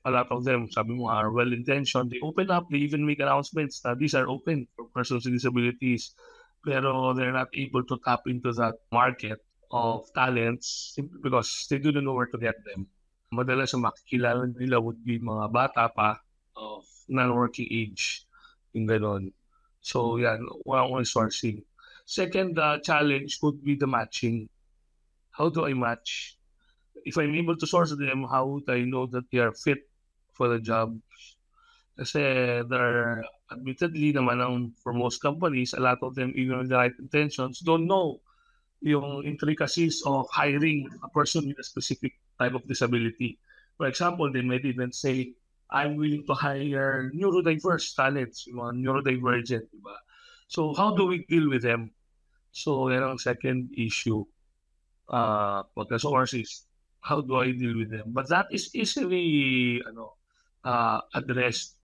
a lot of them, sabi mo, are well-intentioned. They open up, they even make announcements that these are open for persons with disabilities. Pero they're not able to tap into that market of talents simply because they do not know where to get them. Madalas ang makikilala nila would be mga bata pa of non-working age, yung ganon. So yan, one sourcing. Second challenge would be the matching. How do I match? If I'm able to source them, how would I know that they are fit for the job? Kasi there, admittedly naman, for most companies, a lot of them, even with the right intentions, don't know yung intricacies of hiring a person with a specific type of disability. For example, they might even say, I'm willing to hire neurodiverse talents, yung mga neurodivergent, diba? So how do we deal with them? So yan ang second issue. Pagka-sources, how do I deal with them? But that is easily addressed